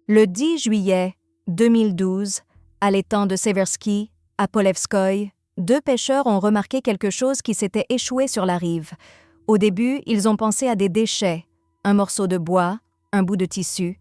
Le 10 juillet 2012, à l'étang de Seversky, à Polevskoïe, deux pêcheurs ont remarqué quelque chose qui s'était échoué sur la rive. Au début, ils ont pensé à des déchets, un morceau de bois, un bout de tissu.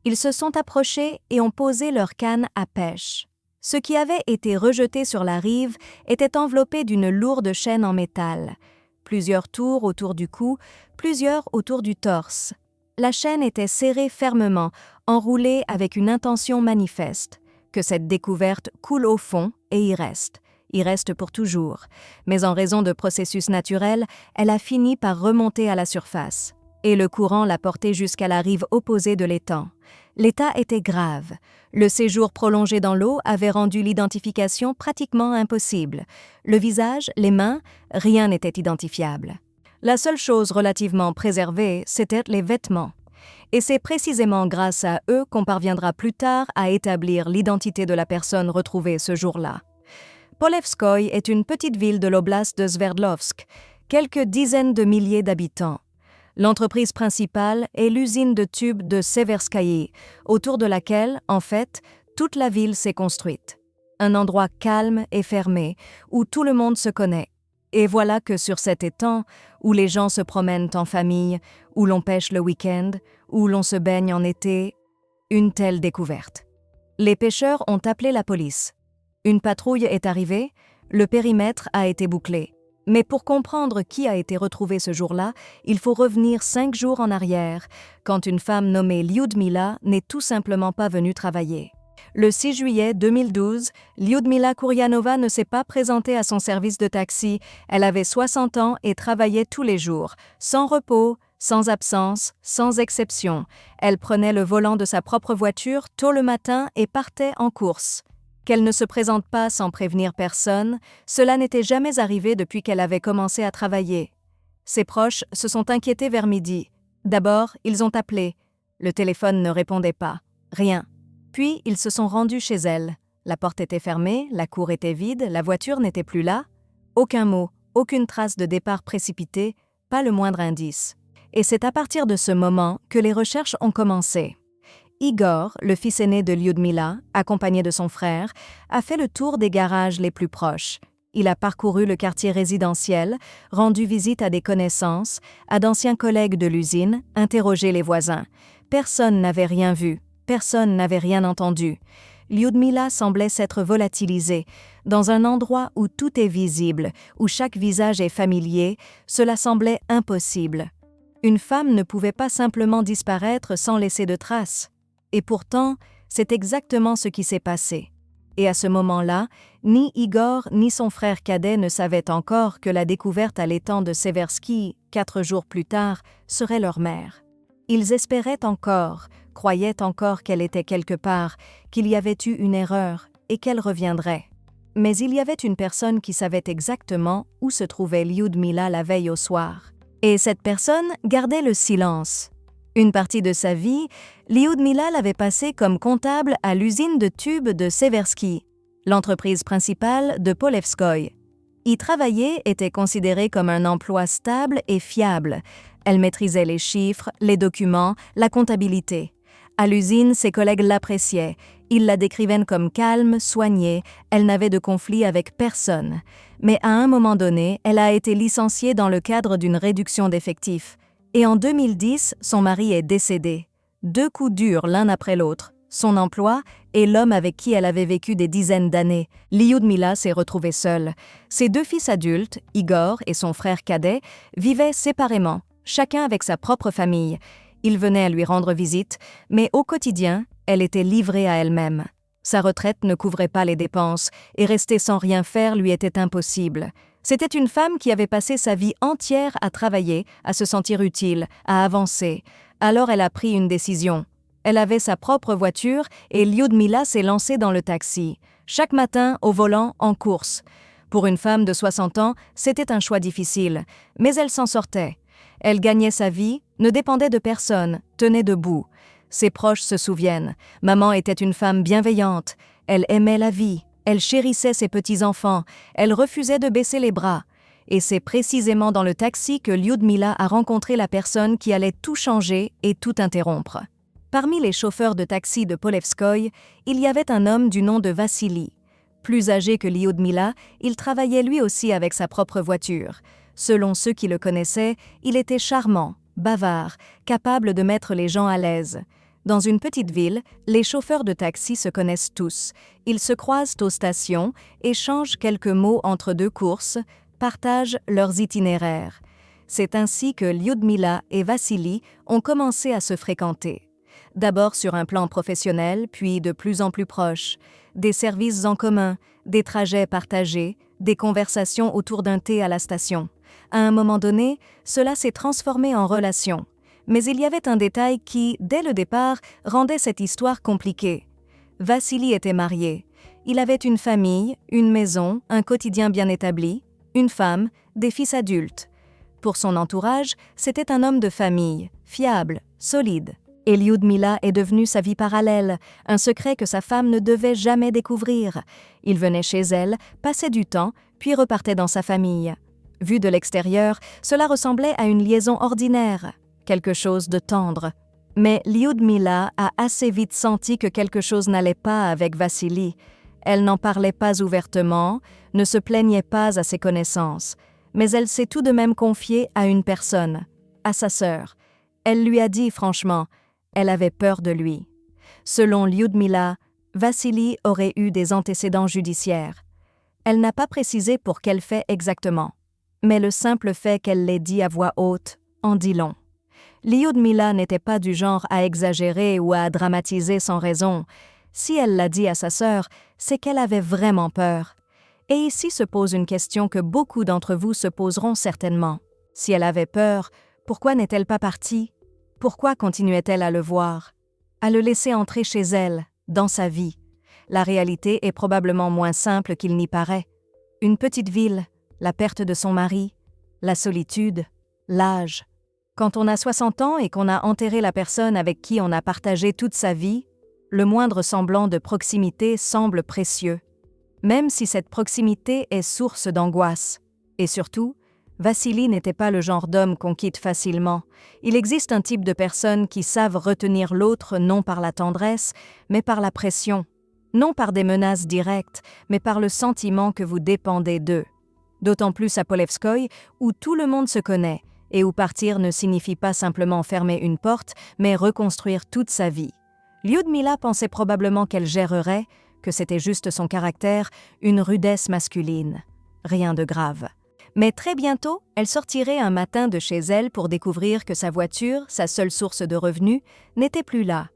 Ils se sont approchés et ont posé leur canne à pêche. Ce qui avait été rejeté sur la rive était enveloppé d'une lourde chaîne en métal. Plusieurs tours autour du cou, plusieurs autour du torse. La chaîne était serrée fermement, enroulée avec une intention manifeste, que cette découverte coule au fond et y reste pour toujours. Mais en raison de processus naturels, elle a fini par remonter à la surface. Et le courant l'a portée jusqu'à la rive opposée de l'étang. L'état était grave. Le séjour prolongé dans l'eau avait rendu l'identification pratiquement impossible. Le visage, les mains, rien n'était identifiable. La seule chose relativement préservée, c'était les vêtements. Et c'est précisément grâce à eux qu'on parviendra plus tard à établir l'identité de la personne retrouvée ce jour-là. Polevskoïe est une petite ville de l'oblast de Sverdlovsk, quelques dizaines de milliers d'habitants. L'entreprise principale est l'usine de tubes de Severskaïe, autour de laquelle, en fait, toute la ville s'est construite. Un endroit calme et fermé, où tout le monde se connaît. Et voilà que sur cet étang, où les gens se promènent en famille, où l'on pêche le week-end, où l'on se baigne en été, une telle découverte. Les pêcheurs ont appelé la police. Une patrouille est arrivée, le périmètre a été bouclé. Mais pour comprendre qui a été retrouvé ce jour-là, il faut revenir 5 jours en arrière, quand une femme nommée Lyudmila n'est tout simplement pas venue travailler. Le 6 juillet 2012, Lyudmila Kourianova ne s'est pas présentée à son service de taxi. Elle avait 60 ans et travaillait tous les jours, sans repos, sans absence, sans exception. Elle prenait le volant de sa propre voiture tôt le matin et partait en course. Qu'elle ne se présente pas sans prévenir personne, cela n'était jamais arrivé depuis qu'elle avait commencé à travailler. Ses proches se sont inquiétés vers midi. D'abord, ils ont appelé. Le téléphone ne répondait pas. Rien. Puis, ils se sont rendus chez elle. La porte était fermée, la cour était vide, la voiture n'était plus là. Aucun mot, aucune trace de départ précipité, pas le moindre indice. Et c'est à partir de ce moment que les recherches ont commencé. Igor, le fils aîné de Lyudmila, accompagné de son frère, a fait le tour des garages les plus proches. Il a parcouru le quartier résidentiel, rendu visite à des connaissances, à d'anciens collègues de l'usine, interrogé les voisins. Personne n'avait rien vu, personne n'avait rien entendu. Lyudmila semblait s'être volatilisée. Dans un endroit où tout est visible, où chaque visage est familier, cela semblait impossible. Une femme ne pouvait pas simplement disparaître sans laisser de traces. Et pourtant, c'est exactement ce qui s'est passé. Et à ce moment-là, ni Igor ni son frère cadet ne savaient encore que la découverte à l'étang de Seversky, 4 jours plus tard, serait leur mère. Ils espéraient encore, croyaient encore qu'elle était quelque part, qu'il y avait eu une erreur et qu'elle reviendrait. Mais il y avait une personne qui savait exactement où se trouvait Lyudmila la veille au soir. Et cette personne gardait le silence. Une partie de sa vie, Lyudmila l'avait passée comme comptable à l'usine de tubes de Seversky, l'entreprise principale de Polevskoïe. Y travailler était considéré comme un emploi stable et fiable. Elle maîtrisait les chiffres, les documents, la comptabilité. À l'usine, ses collègues l'appréciaient. Ils la décrivaient comme calme, soignée, elle n'avait de conflit avec personne. Mais à un moment donné, elle a été licenciée dans le cadre d'une réduction d'effectifs. Et en 2010, son mari est décédé. 2 coups durs l'un après l'autre, son emploi et l'homme avec qui elle avait vécu des dizaines d'années. Lyudmila s'est retrouvée seule. Ses 2 fils adultes, Igor et son frère cadet, vivaient séparément, chacun avec sa propre famille. Ils venaient à lui rendre visite, mais au quotidien, elle était livrée à elle-même. Sa retraite ne couvrait pas les dépenses, et rester sans rien faire lui était impossible. C'était une femme qui avait passé sa vie entière à travailler, à se sentir utile, à avancer. Alors elle a pris une décision. Elle avait sa propre voiture et Lyudmila s'est lancée dans le taxi. Chaque matin, au volant, en course. Pour une femme de 60 ans, c'était un choix difficile, mais elle s'en sortait. Elle gagnait sa vie, ne dépendait de personne, tenait debout. Ses proches se souviennent. Maman était une femme bienveillante. Elle aimait la vie. Elle chérissait ses petits-enfants, elle refusait de baisser les bras. Et c'est précisément dans le taxi que Lyudmila a rencontré la personne qui allait tout changer et tout interrompre. Parmi les chauffeurs de taxi de Polevskoï, il y avait un homme du nom de Vassili. Plus âgé que Lyudmila, il travaillait lui aussi avec sa propre voiture. Selon ceux qui le connaissaient, il était charmant, bavard, capable de mettre les gens à l'aise. Dans une petite ville, les chauffeurs de taxi se connaissent tous. Ils se croisent aux stations, échangent quelques mots entre deux courses, partagent leurs itinéraires. C'est ainsi que Lyudmila et Vassili ont commencé à se fréquenter. D'abord sur un plan professionnel, puis de plus en plus proche. Des services en commun, des trajets partagés, des conversations autour d'un thé à la station. À un moment donné, cela s'est transformé en relation. Mais il y avait un détail qui, dès le départ, rendait cette histoire compliquée. Vassili était marié. Il avait une famille, une maison, un quotidien bien établi, une femme, des fils adultes. Pour son entourage, c'était un homme de famille, fiable, solide. Et Lyudmila est devenue sa vie parallèle, un secret que sa femme ne devait jamais découvrir. Il venait chez elle, passait du temps, puis repartait dans sa famille. Vu de l'extérieur, cela ressemblait à une liaison ordinaire, quelque chose de tendre. Mais Lyudmila a assez vite senti que quelque chose n'allait pas avec Vassili. Elle n'en parlait pas ouvertement, ne se plaignait pas à ses connaissances, mais elle s'est tout de même confiée à une personne, à sa sœur. Elle lui a dit franchement, elle avait peur de lui. Selon Lyudmila, Vassili aurait eu des antécédents judiciaires. Elle n'a pas précisé pour quel fait exactement, mais le simple fait qu'elle l'ait dit à voix haute en dit long. Lyudmila n'était pas du genre à exagérer ou à dramatiser sans raison. Si elle l'a dit à sa sœur, c'est qu'elle avait vraiment peur. Et ici se pose une question que beaucoup d'entre vous se poseront certainement. Si elle avait peur, pourquoi n'est-elle pas partie? Pourquoi continuait-elle à le voir? À le laisser entrer chez elle, dans sa vie? La réalité est probablement moins simple qu'il n'y paraît. Une petite ville, la perte de son mari, la solitude, l'âge. Quand on a 60 ans et qu'on a enterré la personne avec qui on a partagé toute sa vie, le moindre semblant de proximité semble précieux, même si cette proximité est source d'angoisse. Et surtout, Vassili n'était pas le genre d'homme qu'on quitte facilement. Il existe un type de personnes qui savent retenir l'autre non par la tendresse, mais par la pression. Non par des menaces directes, mais par le sentiment que vous dépendez d'eux. D'autant plus à Polevskoï, où tout le monde se connaît, et où partir ne signifie pas simplement fermer une porte, mais reconstruire toute sa vie. Lyudmila pensait probablement qu'elle gérerait, que c'était juste son caractère, une rudesse masculine. Rien de grave. Mais très bientôt, elle sortirait un matin de chez elle pour découvrir que sa voiture, sa seule source de revenus, n'était plus là.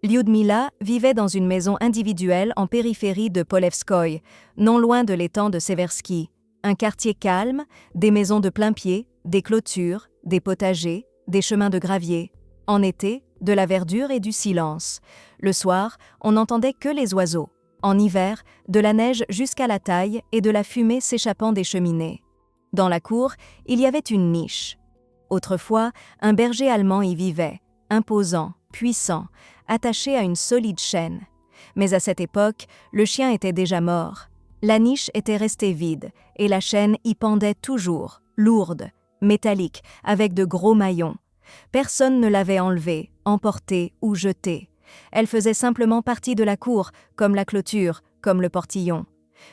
Lyudmila vivait dans une maison individuelle en périphérie de Polevskoï, non loin de l'étang de Seversky. Un quartier calme, des maisons de plain-pied, des clôtures, des potagers, des chemins de gravier. En été, de la verdure et du silence. Le soir, on n'entendait que les oiseaux. En hiver, de la neige jusqu'à la taille et de la fumée s'échappant des cheminées. Dans la cour, il y avait une niche. Autrefois, un berger allemand y vivait, imposant, puissant, attaché à une solide chaîne. Mais à cette époque, le chien était déjà mort. La niche était restée vide, et la chaîne y pendait toujours, lourde, métallique, avec de gros maillons. Personne ne l'avait enlevée, emportée ou jetée. Elle faisait simplement partie de la cour, comme la clôture, comme le portillon.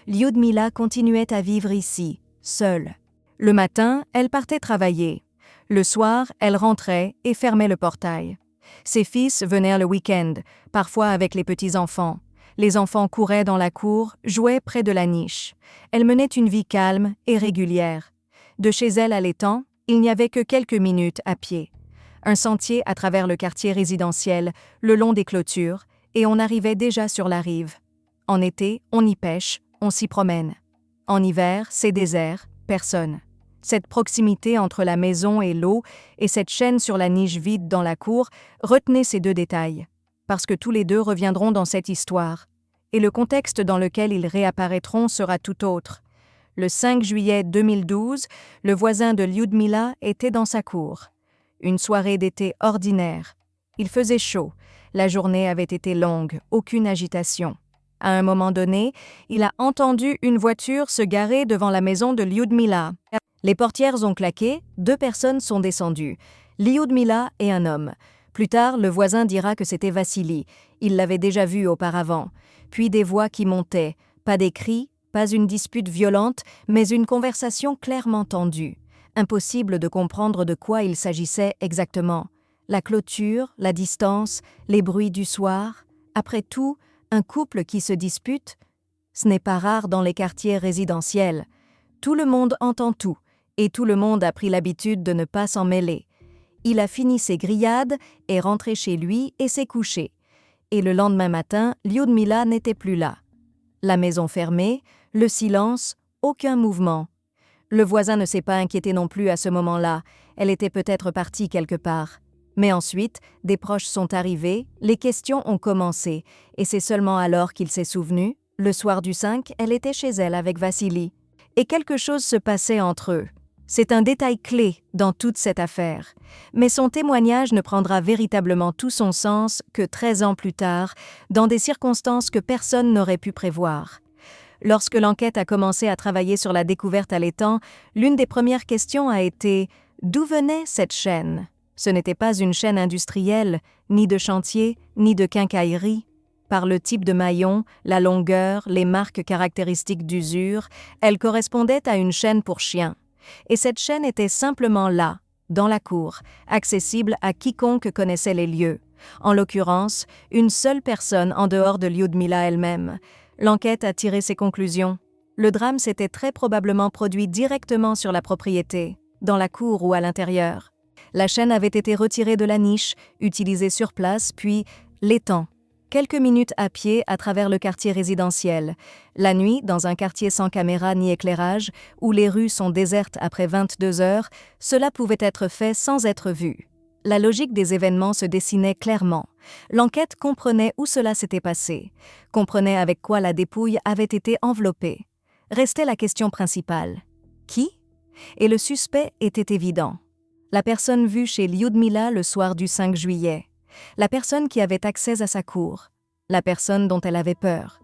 Lyudmila continuait à vivre ici, seule. Le matin, elle partait travailler. Le soir, elle rentrait et fermait le portail. Ses fils venaient le week-end, parfois avec les petits-enfants. Les enfants couraient dans la cour, jouaient près de la niche. Elle menait une vie calme et régulière. De chez elle à l'étang, il n'y avait que quelques minutes à pied. Un sentier à travers le quartier résidentiel, le long des clôtures, et on arrivait déjà sur la rive. En été, on y pêche, on s'y promène. En hiver, c'est désert, personne. Cette proximité entre la maison et l'eau et cette chaîne sur la niche vide dans la cour, retenez ces deux détails, parce que tous les deux reviendront dans cette histoire, et le contexte dans lequel ils réapparaîtront sera tout autre. Le 5 juillet 2012, le voisin de Lyudmila était dans sa cour. Une soirée d'été ordinaire. Il faisait chaud, la journée avait été longue, aucune agitation. À un moment donné, il a entendu une voiture se garer devant la maison de Lyudmila. Les portières ont claqué, 2 personnes sont descendues, Lyudmila et un homme. Plus tard, le voisin dira que c'était Vassili, il l'avait déjà vu auparavant. Puis des voix qui montaient, pas des cris, pas une dispute violente, mais une conversation clairement tendue. Impossible de comprendre de quoi il s'agissait exactement. La clôture, la distance, les bruits du soir. Après tout, un couple qui se dispute, ce n'est pas rare dans les quartiers résidentiels. Tout le monde entend tout, et tout le monde a pris l'habitude de ne pas s'en mêler. Il a fini ses grillades, est rentré chez lui et s'est couché. Et le lendemain matin, Lyudmila n'était plus là. La maison fermée, le silence, aucun mouvement. Le voisin ne s'est pas inquiété non plus à ce moment-là, elle était peut-être partie quelque part. Mais ensuite, des proches sont arrivés, les questions ont commencé, et c'est seulement alors qu'il s'est souvenu, le soir du 5, elle était chez elle avec Vassili. Et quelque chose se passait entre eux. C'est un détail clé dans toute cette affaire. Mais son témoignage ne prendra véritablement tout son sens que 13 ans plus tard, dans des circonstances que personne n'aurait pu prévoir. Lorsque l'enquête a commencé à travailler sur la découverte à l'étang, l'une des premières questions a été « D'où venait cette chaîne ?» Ce n'était pas une chaîne industrielle, ni de chantier, ni de quincaillerie. Par le type de maillon, la longueur, les marques caractéristiques d'usure, elle correspondait à une chaîne pour chien. Et cette chaîne était simplement là, dans la cour, accessible à quiconque connaissait les lieux. En l'occurrence, une seule personne en dehors de Lyudmila elle-même. L'enquête a tiré ses conclusions. Le drame s'était très probablement produit directement sur la propriété, dans la cour ou à l'intérieur. La chaîne avait été retirée de la niche, utilisée sur place, puis l'étang. Quelques minutes à pied à travers le quartier résidentiel. La nuit, dans un quartier sans caméra ni éclairage, où les rues sont désertes après 22 heures, cela pouvait être fait sans être vu. La logique des événements se dessinait clairement. L'enquête comprenait où cela s'était passé, comprenait avec quoi la dépouille avait été enveloppée. Restait la question principale. Qui ? Et le suspect était évident. La personne vue chez Lyudmila le soir du 5 juillet. La personne qui avait accès à sa cour. La personne dont elle avait peur.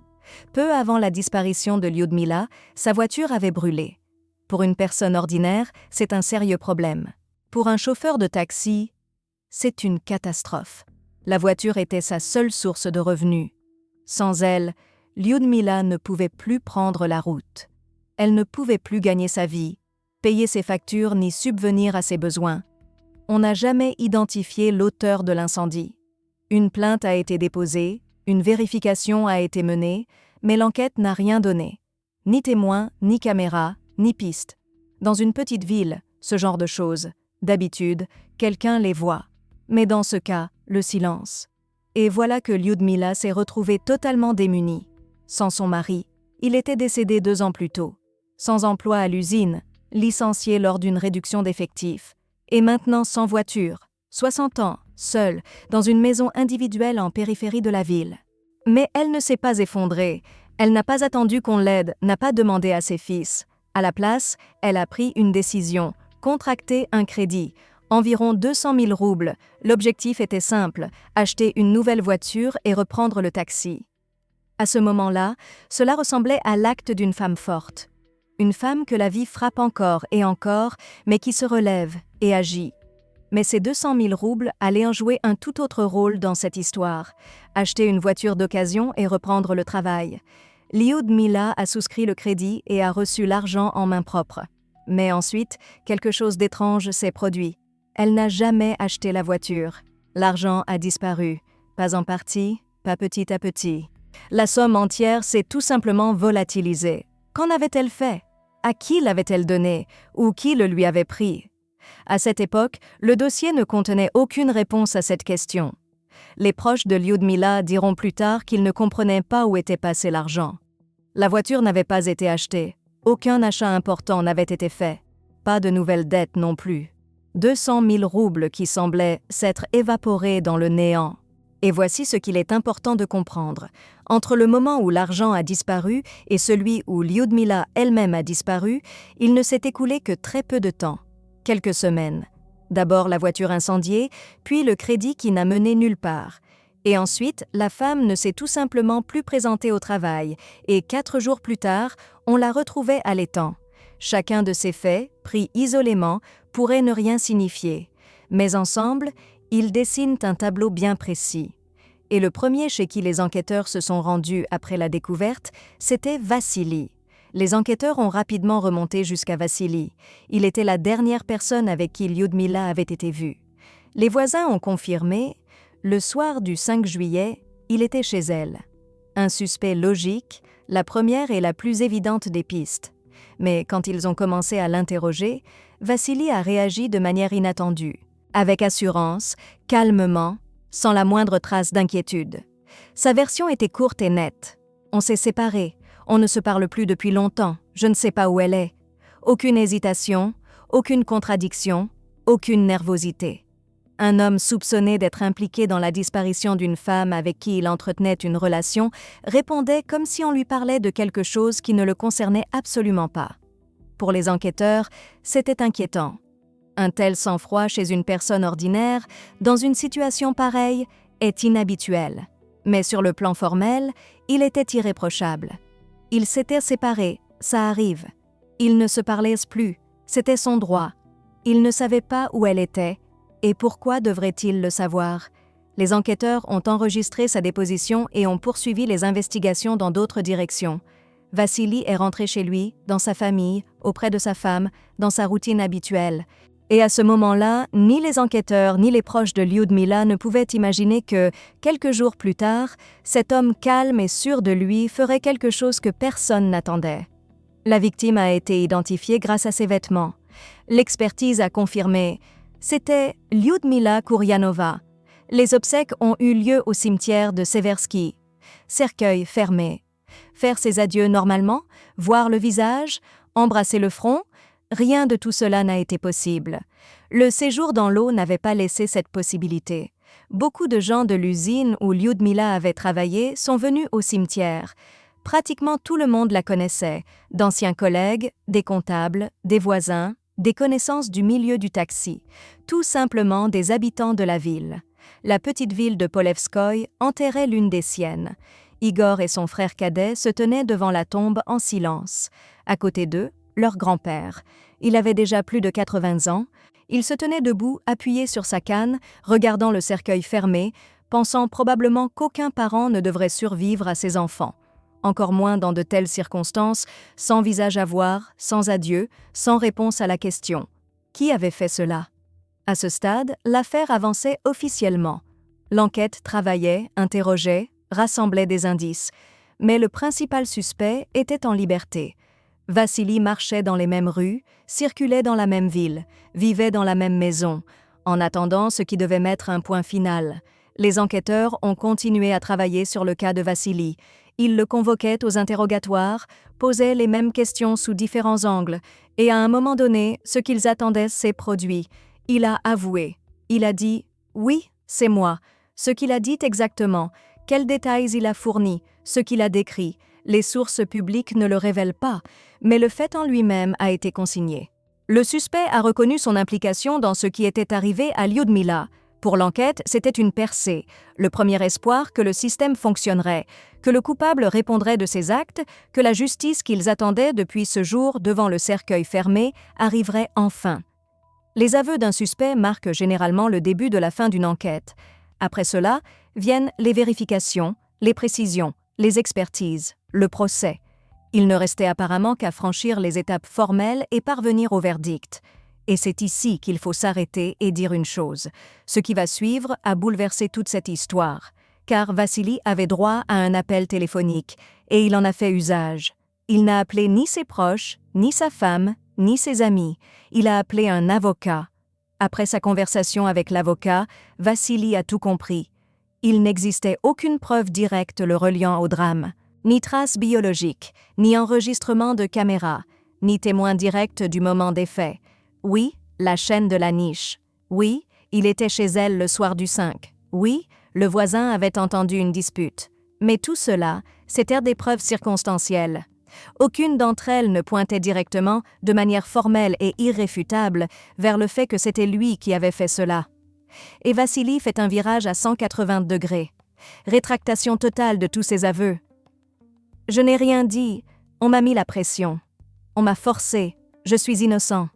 Peu avant la disparition de Lyudmila, sa voiture avait brûlé. Pour une personne ordinaire, c'est un sérieux problème. Pour un chauffeur de taxi, c'est une catastrophe. La voiture était sa seule source de revenus. Sans elle, Lyudmila ne pouvait plus prendre la route. Elle ne pouvait plus gagner sa vie, payer ses factures ni subvenir à ses besoins. On n'a jamais identifié l'auteur de l'incendie. Une plainte a été déposée, une vérification a été menée, mais l'enquête n'a rien donné. Ni témoin, ni caméra, ni piste. Dans une petite ville, ce genre de choses, d'habitude, quelqu'un les voit. Mais dans ce cas, le silence. Et voilà que Lyudmila s'est retrouvée totalement démunie. Sans son mari, il était décédé 2 ans plus tôt. Sans emploi à l'usine, licencié lors d'une réduction d'effectifs. Et maintenant sans voiture, 60 ans, seule, dans une maison individuelle en périphérie de la ville. Mais elle ne s'est pas effondrée, elle n'a pas attendu qu'on l'aide, n'a pas demandé à ses fils. À la place, elle a pris une décision, contracter un crédit, environ 200 000 roubles. L'objectif était simple, acheter une nouvelle voiture et reprendre le taxi. À ce moment-là, cela ressemblait à l'acte d'une femme forte. Une femme que la vie frappe encore et encore, mais qui se relève et agit. Mais ces 200 000 roubles allaient en jouer un tout autre rôle dans cette histoire. Acheter une voiture d'occasion et reprendre le travail. Lyudmila a souscrit le crédit et a reçu l'argent en main propre. Mais ensuite, quelque chose d'étrange s'est produit. Elle n'a jamais acheté la voiture. L'argent a disparu. Pas en partie, pas petit à petit. La somme entière s'est tout simplement volatilisée. Qu'en avait-elle fait ? À qui l'avait-elle donné ? Ou qui le lui avait pris ? À cette époque, le dossier ne contenait aucune réponse à cette question. Les proches de Lyudmila diront plus tard qu'ils ne comprenaient pas où était passé l'argent. La voiture n'avait pas été achetée. Aucun achat important n'avait été fait. Pas de nouvelles dettes non plus. 200 000 roubles qui semblaient s'être évaporés dans le néant. Et voici ce qu'il est important de comprendre. Entre le moment où l'argent a disparu et celui où Lyudmila elle-même a disparu, il ne s'est écoulé que très peu de temps. Quelques semaines. D'abord la voiture incendiée, puis le crédit qui n'a mené nulle part. Et ensuite, la femme ne s'est tout simplement plus présentée au travail, et 4 jours plus tard, on la retrouvait à l'étang. Chacun de ces faits, pris isolément, pourrait ne rien signifier. Mais ensemble, Ils dessinent un tableau bien précis. Et le premier chez qui les enquêteurs se sont rendus après la découverte, c'était Vassili. Les enquêteurs ont rapidement remonté jusqu'à Vassili. Il était la dernière personne avec qui Lyudmila avait été vue. Les voisins ont confirmé, le soir du 5 juillet, il était chez elle. Un suspect logique, la première et la plus évidente des pistes. Mais quand ils ont commencé à l'interroger, Vassili a réagi de manière inattendue, avec assurance, calmement, sans la moindre trace d'inquiétude. Sa version était courte et nette. On s'est séparés, on ne se parle plus depuis longtemps, je ne sais pas où elle est. Aucune hésitation, aucune contradiction, aucune nervosité. Un homme soupçonné d'être impliqué dans la disparition d'une femme avec qui il entretenait une relation répondait comme si on lui parlait de quelque chose qui ne le concernait absolument pas. Pour les enquêteurs, c'était inquiétant. Un tel sang-froid chez une personne ordinaire, dans une situation pareille, est inhabituel. Mais sur le plan formel, il était irréprochable. Ils s'étaient séparés, ça arrive. Ils ne se parlaient plus, c'était son droit. Il ne savait pas où elle était, et pourquoi devrait-il le savoir? Les enquêteurs ont enregistré sa déposition et ont poursuivi les investigations dans d'autres directions. Vassili est rentré chez lui, dans sa famille, auprès de sa femme, dans sa routine habituelle. Et à ce moment-là, ni les enquêteurs ni les proches de Lyudmila ne pouvaient imaginer que, quelques jours plus tard, cet homme calme et sûr de lui ferait quelque chose que personne n'attendait. La victime a été identifiée grâce à ses vêtements. L'expertise a confirmé « c'était Lyudmila Kourianova ». Les obsèques ont eu lieu au cimetière de Seversky. Cercueil fermé. Faire ses adieux normalement, voir le visage, embrasser le front, rien de tout cela n'a été possible. Le séjour dans l'eau n'avait pas laissé cette possibilité. Beaucoup de gens de l'usine où Lyudmila avait travaillé sont venus au cimetière. Pratiquement tout le monde la connaissait, d'anciens collègues, des comptables, des voisins, des connaissances du milieu du taxi, tout simplement des habitants de la ville. La petite ville de Polevskoï enterrait l'une des siennes. Igor et son frère cadet se tenaient devant la tombe en silence. À côté d'eux, leur grand-père. Il avait déjà plus de 80 ans. Il se tenait debout, appuyé sur sa canne, regardant le cercueil fermé, pensant probablement qu'aucun parent ne devrait survivre à ses enfants. Encore moins dans de telles circonstances, sans visage à voir, sans adieu, sans réponse à la question. Qui avait fait cela? À ce stade, l'affaire avançait officiellement. L'enquête travaillait, interrogeait, rassemblait des indices. Mais le principal suspect était en liberté. Vassili marchait dans les mêmes rues, circulait dans la même ville, vivait dans la même maison, en attendant ce qui devait mettre un point final. Les enquêteurs ont continué à travailler sur le cas de Vassili. Ils le convoquaient aux interrogatoires, posaient les mêmes questions sous différents angles, et à un moment donné, ce qu'ils attendaient s'est produit. Il a avoué. Il a dit « Oui, c'est moi ». Ce qu'il a dit exactement, quels détails il a fournis, ce qu'il a décrit. Les sources publiques ne le révèlent pas, mais le fait en lui-même a été consigné. Le suspect a reconnu son implication dans ce qui était arrivé à Lyudmila. Pour l'enquête, c'était une percée, le premier espoir que le système fonctionnerait, que le coupable répondrait de ses actes, que la justice qu'ils attendaient depuis ce jour devant le cercueil fermé arriverait enfin. Les aveux d'un suspect marquent généralement le début de la fin d'une enquête. Après cela, viennent les vérifications, les précisions, les expertises, le procès. Il ne restait apparemment qu'à franchir les étapes formelles et parvenir au verdict. Et c'est ici qu'il faut s'arrêter et dire une chose. Ce qui va suivre a bouleversé toute cette histoire, car Vassili avait droit à un appel téléphonique, et il en a fait usage. Il n'a appelé ni ses proches, ni sa femme, ni ses amis. Il a appelé un avocat. Après sa conversation avec l'avocat, Vassili a tout compris. Il n'existait aucune preuve directe le reliant au drame, ni trace biologique, ni enregistrement de caméra, ni témoin direct du moment des faits. Oui, la chaîne de la niche. Oui, il était chez elle le soir du 5. Oui, le voisin avait entendu une dispute. Mais tout cela, c'étaient des preuves circonstancielles. Aucune d'entre elles ne pointait directement, de manière formelle et irréfutable, vers le fait que c'était lui qui avait fait cela. Et Vassili fait un virage à 180 degrés. Rétractation totale de tous ses aveux. Je n'ai rien dit, on m'a mis la pression. On m'a forcé, je suis innocent.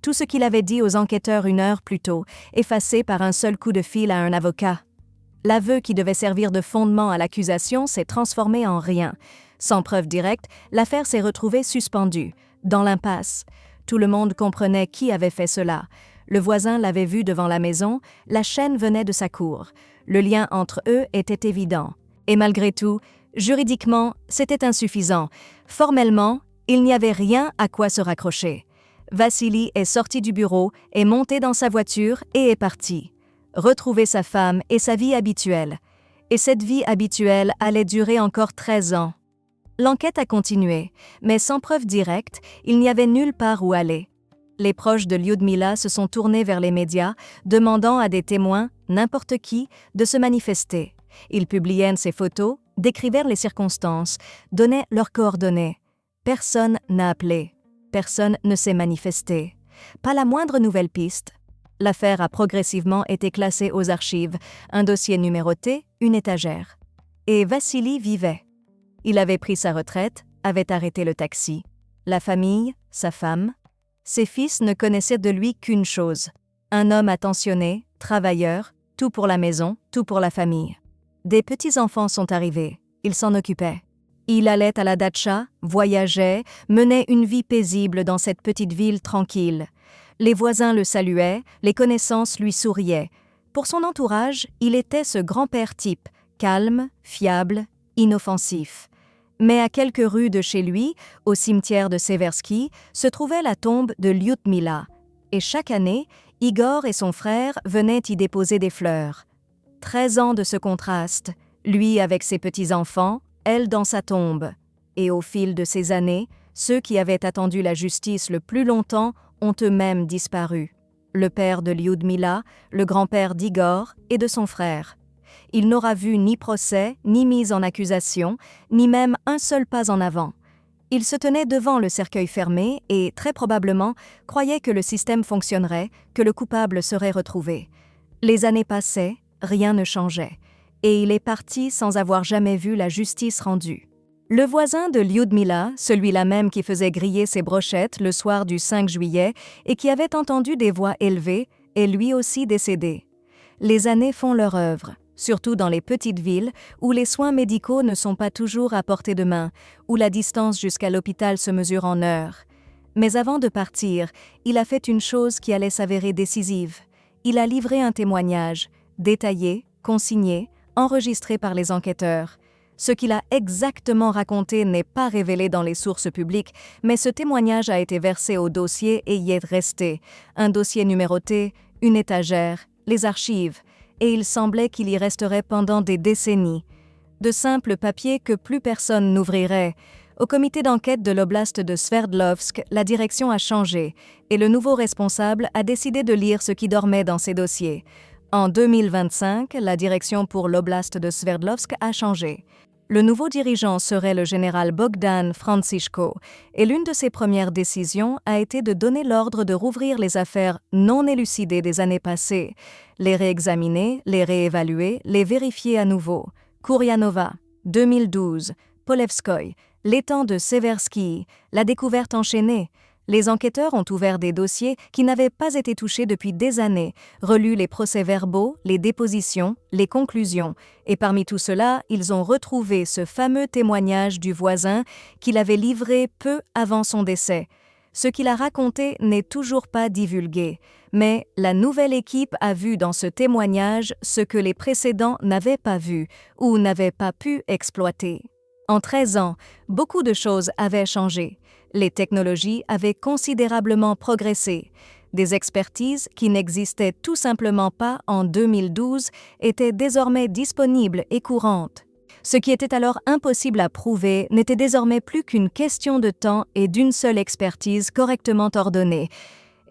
Tout ce qu'il avait dit aux enquêteurs 1 heure plus tôt, effacé par un seul coup de fil à un avocat. L'aveu qui devait servir de fondement à l'accusation s'est transformé en rien. Sans preuve directe, l'affaire s'est retrouvée suspendue, dans l'impasse. Tout le monde comprenait qui avait fait cela. Le voisin l'avait vu devant la maison, la chaîne venait de sa cour. Le lien entre eux était évident. Et malgré tout, juridiquement, c'était insuffisant. Formellement, il n'y avait rien à quoi se raccrocher. Vassili est sorti du bureau, est monté dans sa voiture et est parti. Retrouver sa femme et sa vie habituelle. Et cette vie habituelle allait durer encore 13 ans. L'enquête a continué, mais sans preuve directe, il n'y avait nulle part où aller. Les proches de Lyudmila se sont tournés vers les médias, demandant à des témoins, n'importe qui, de se manifester. Ils publiaient ses photos, décrivèrent les circonstances, donnaient leurs coordonnées. Personne n'a appelé. Personne ne s'est manifesté. Pas la moindre nouvelle piste. L'affaire a progressivement été classée aux archives, un dossier numéroté, une étagère. Et Vassili vivait. Il avait pris sa retraite, avait arrêté le taxi. La famille, sa femme. Ses fils ne connaissaient de lui qu'une chose. Un homme attentionné, travailleur, tout pour la maison, tout pour la famille. Des petits-enfants sont arrivés. Il s'en occupait. Il allait à la datcha, voyageait, menait une vie paisible dans cette petite ville tranquille. Les voisins le saluaient, les connaissances lui souriaient. Pour son entourage, il était ce grand-père type, calme, fiable, inoffensif. Mais à quelques rues de chez lui, au cimetière de Seversky, se trouvait la tombe de Lyudmila. Et chaque année, Igor et son frère venaient y déposer des fleurs. 13 ans de ce contraste, lui avec ses petits-enfants, elle dans sa tombe. Et au fil de ces années, ceux qui avaient attendu la justice le plus longtemps ont eux-mêmes disparu. Le père de Lyudmila, le grand-père d'Igor et de son frère. Il n'aura vu ni procès, ni mise en accusation, ni même un seul pas en avant. Il se tenait devant le cercueil fermé et, très probablement, croyait que le système fonctionnerait, que le coupable serait retrouvé. Les années passaient, rien ne changeait. Et il est parti sans avoir jamais vu la justice rendue. Le voisin de Lyudmila, celui-là même qui faisait griller ses brochettes le soir du 5 juillet et qui avait entendu des voix élevées, est lui aussi décédé. Les années font leur œuvre, surtout dans les petites villes où les soins médicaux ne sont pas toujours à portée de main, où la distance jusqu'à l'hôpital se mesure en heures. Mais avant de partir, il a fait une chose qui allait s'avérer décisive. Il a livré un témoignage, détaillé, consigné, enregistré par les enquêteurs. Ce qu'il a exactement raconté n'est pas révélé dans les sources publiques, mais ce témoignage a été versé au dossier et y est resté. Un dossier numéroté, une étagère, les archives, et il semblait qu'il y resterait pendant des décennies. De simples papiers que plus personne n'ouvrirait. Au comité d'enquête de l'oblast de Sverdlovsk, la direction a changé, et le nouveau responsable a décidé de lire ce qui dormait dans ces dossiers. En 2025, la direction pour l'oblast de Sverdlovsk a changé. Le nouveau dirigeant serait le général Bogdan Franciszko, et l'une de ses premières décisions a été de donner l'ordre de rouvrir les affaires non élucidées des années passées, les réexaminer, les réévaluer, les vérifier à nouveau. Kourianova, 2012, Polevskoï, l'étang de Seversky, la découverte enchaînée. Les enquêteurs ont ouvert des dossiers qui n'avaient pas été touchés depuis des années, relu les procès-verbaux, les dépositions, les conclusions, et parmi tout cela, ils ont retrouvé ce fameux témoignage du voisin qu'il avait livré peu avant son décès. Ce qu'il a raconté n'est toujours pas divulgué, mais la nouvelle équipe a vu dans ce témoignage ce que les précédents n'avaient pas vu ou n'avaient pas pu exploiter. En 13 ans, beaucoup de choses avaient changé. Les technologies avaient considérablement progressé. Des expertises qui n'existaient tout simplement pas en 2012 étaient désormais disponibles et courantes. Ce qui était alors impossible à prouver n'était désormais plus qu'une question de temps et d'une seule expertise correctement ordonnée.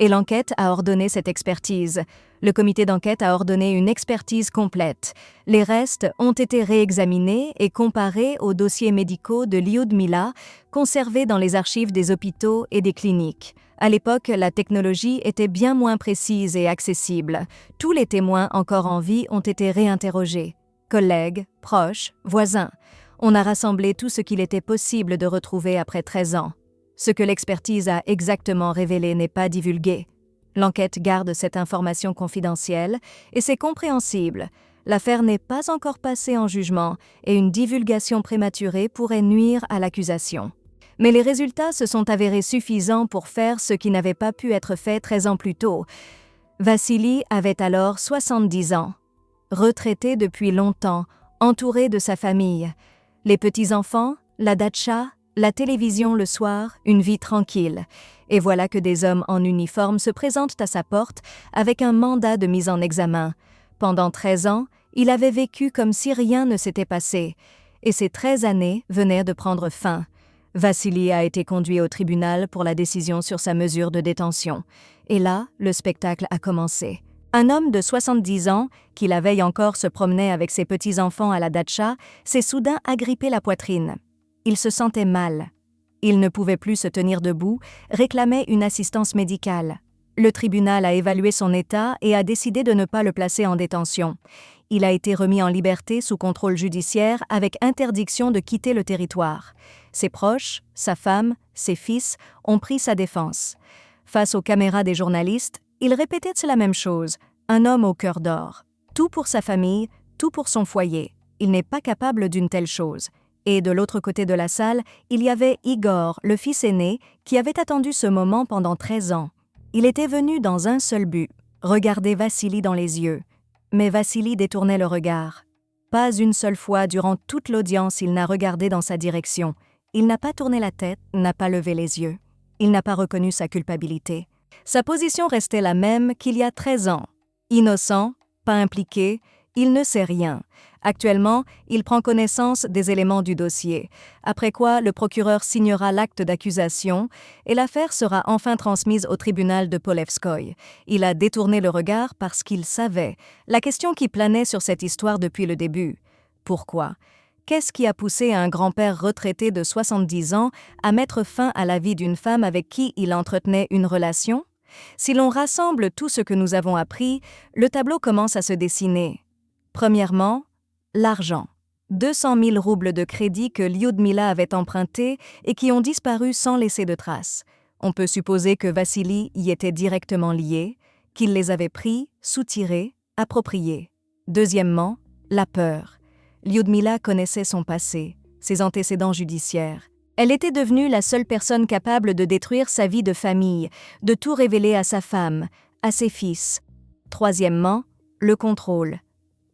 Et l'enquête a ordonné cette expertise. Le comité d'enquête a ordonné une expertise complète. Les restes ont été réexaminés et comparés aux dossiers médicaux de Lyudmila, conservés dans les archives des hôpitaux et des cliniques. À l'époque, la technologie était bien moins précise et accessible. Tous les témoins encore en vie ont été réinterrogés. Collègues, proches, voisins. On a rassemblé tout ce qu'il était possible de retrouver après 13 ans. Ce que l'expertise a exactement révélé n'est pas divulgué. L'enquête garde cette information confidentielle et c'est compréhensible. L'affaire n'est pas encore passée en jugement et une divulgation prématurée pourrait nuire à l'accusation. Mais les résultats se sont avérés suffisants pour faire ce qui n'avait pas pu être fait 13 ans plus tôt. Vassili avait alors 70 ans. Retraité depuis longtemps, entouré de sa famille. Les petits-enfants, la datcha, la télévision le soir, une vie tranquille. Et voilà que des hommes en uniforme se présentent à sa porte avec un mandat de mise en examen. Pendant 13 ans, il avait vécu comme si rien ne s'était passé. Et ces 13 années venaient de prendre fin. Vassili a été conduit au tribunal pour la décision sur sa mesure de détention. Et là, le spectacle a commencé. Un homme de 70 ans, qui la veille encore se promenait avec ses petits-enfants à la datcha, s'est soudain agrippé la poitrine. Il se sentait mal. Il ne pouvait plus se tenir debout, réclamait une assistance médicale. Le tribunal a évalué son état et a décidé de ne pas le placer en détention. Il a été remis en liberté sous contrôle judiciaire avec interdiction de quitter le territoire. Ses proches, sa femme, ses fils ont pris sa défense. Face aux caméras des journalistes, il répétait la même chose, un homme au cœur d'or. Tout pour sa famille, tout pour son foyer. Il n'est pas capable d'une telle chose. Et de l'autre côté de la salle, il y avait Igor, le fils aîné, qui avait attendu ce moment pendant 13 ans. Il était venu dans un seul but, regarder Vassili dans les yeux. Mais Vassili détournait le regard. Pas une seule fois durant toute l'audience il n'a regardé dans sa direction. Il n'a pas tourné la tête, n'a pas levé les yeux. Il n'a pas reconnu sa culpabilité. Sa position restait la même qu'il y a 13 ans. Innocent, pas impliqué, il ne sait rien. Actuellement, il prend connaissance des éléments du dossier, après quoi le procureur signera l'acte d'accusation et l'affaire sera enfin transmise au tribunal de Polevskoïe. Il a détourné le regard parce qu'il savait la question qui planait sur cette histoire depuis le début. Pourquoi ? Qu'est-ce qui a poussé un grand-père retraité de 70 ans à mettre fin à la vie d'une femme avec qui il entretenait une relation ? Si l'on rassemble tout ce que nous avons appris, le tableau commence à se dessiner. Premièrement, l'argent. 200 000 roubles de crédit que Lyudmila avait empruntés et qui ont disparu sans laisser de traces. On peut supposer que Vassili y était directement lié, qu'il les avait pris, soutirés, appropriés. Deuxièmement, la peur. Lyudmila connaissait son passé, ses antécédents judiciaires. Elle était devenue la seule personne capable de détruire sa vie de famille, de tout révéler à sa femme, à ses fils. Troisièmement, le contrôle.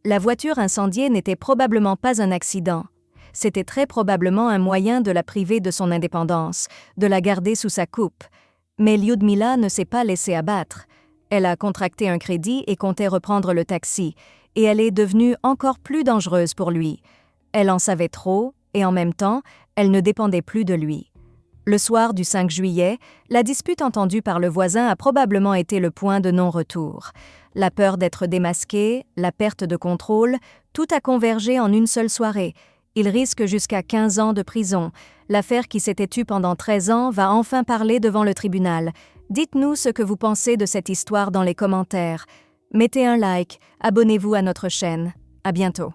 La voiture incendiée n'était probablement pas un accident. C'était très probablement un moyen de la priver de son indépendance, de la garder sous sa coupe. Mais Lyudmila ne s'est pas laissée abattre. Elle a contracté un crédit et comptait reprendre le taxi, et elle est devenue encore plus dangereuse pour lui. Elle en savait trop, et en même temps, elle ne dépendait plus de lui. Le soir du 5 juillet, la dispute entendue par le voisin a probablement été le point de non-retour. La peur d'être démasqué, la perte de contrôle, tout a convergé en une seule soirée. Il risque jusqu'à 15 ans de prison. L'affaire qui s'était tue pendant 13 ans va enfin parler devant le tribunal. Dites-nous ce que vous pensez de cette histoire dans les commentaires. Mettez un like, abonnez-vous à notre chaîne. À bientôt.